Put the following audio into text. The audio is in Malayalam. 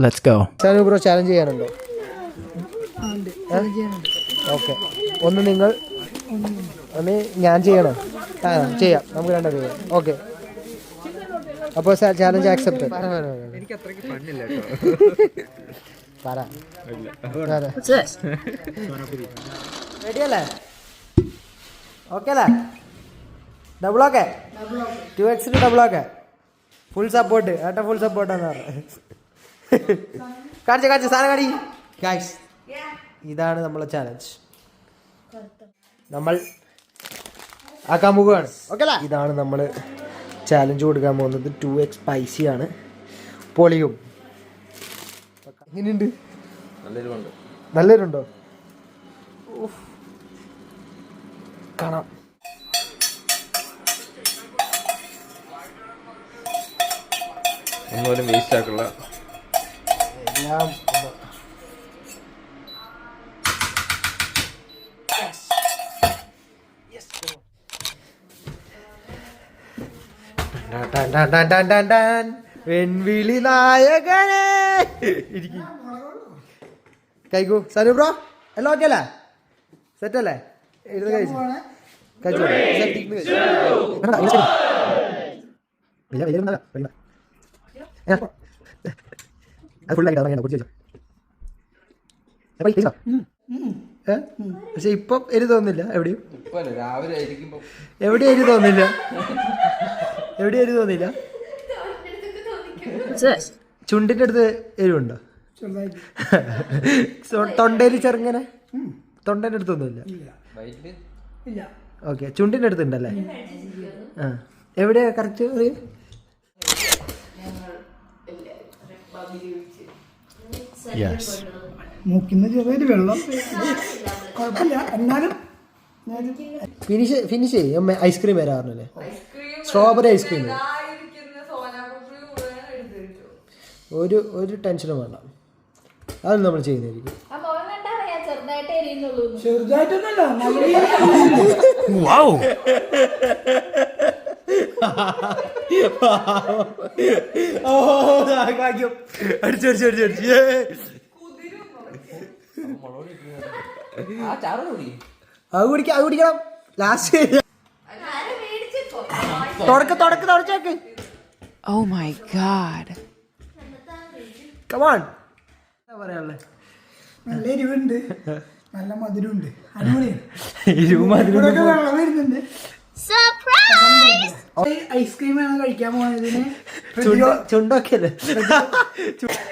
Let's go. ബ്രോ ചാലഞ്ച് ചെയ്യാനുണ്ടോ? ഓക്കെ, ഒന്ന് നിങ്ങൾ ഒന്ന് ഞാൻ ചെയ്യണോ? ചെയ്യാം, നമുക്ക് രണ്ടു പേര്. ഓക്കെ, അപ്പോൾ ചാലഞ്ച് ആക്സെപ്റ്റ്. റെഡിയല്ലേ? ഓക്കെ അല്ലേ? Double okay, 2x double okay, full support. ഏട്ടാ ഫുൾ സപ്പോർട്ടാന്ന് പറഞ്ഞത്. കാണിച്ച സാധനം കാണിക്ക് ഗൈസ്. ഇതാണ് നമ്മളെ ചാലഞ്ച്, നമ്മൾ ആക്കാൻ പോവുകയാണ്. ഓക്കെ അല്ലേ? ഇതാണ് നമ്മൾ ചാലഞ്ച് കൊടുക്കാൻ പോകുന്നത്. 2x സ്പൈസിയാണ്, പൊളിയും. എങ്ങനെയുണ്ട്? നല്ലൊരുണ്ടോ? കാണാം. ഒന്നുപോലും വേസ്റ്റ് ആക്കുള്ള എല്ലാം വെൺവിളി നായകനെ കഴിക്കൂ. സനു ബ്രോ എല്ലാം ഓക്കെ അല്ലേ? സെറ്റ് അല്ലേ? ഇരുന്ന് കഴിച്ചു കഴിച്ചോ. പക്ഷെ ഇപ്പം എരി തോന്നില്ല എവിടെയും. എവിടെയും എരി തോന്നില്ല, എവിടെയും എരി തോന്നില്ല. ചുണ്ടിന്റെ അടുത്ത് എരിവുണ്ടോ? തൊണ്ടയിൽ ചെറുങ്ങനെ, തൊണ്ടന്റെ അടുത്തൊന്നുമില്ല. ഓക്കെ, ചുണ്ടിന്റെ അടുത്ത് ഉണ്ടല്ലേ? ആ, എവിടെയാ കറക്റ്റ് അറിയും? മൂക്കിന്ന് ചെറിയൊരു വെള്ളം, കുഴപ്പമില്ല. എന്നാലും ഫിനിഷ് ചെയ്യും. ഐസ്ക്രീം വരാറില്ലേ? Strawberry ice cream. ഒരു ടെൻഷനും വേണ്ട, അത് നമ്മൾ ചെയ്യുന്നതായിരിക്കും. ചെറുതായിട്ടൊന്നല്ല, അത് കുടിക്കണം ലാസ്റ്റ്. തുടച്ചേക്ക്. Oh my god. Come on. പറയാനുള്ളത് നല്ല എരിവുണ്ട്, നല്ല മധുരമുണ്ട്, അടിപൊളിയാണ്. വെള്ളം വരുന്നുണ്ട്. ഐസ്ക്രീം ആണ് കഴിക്കാൻ പോകുന്നതിന് ചുണ്ടൊക്കെ അല്ലേ?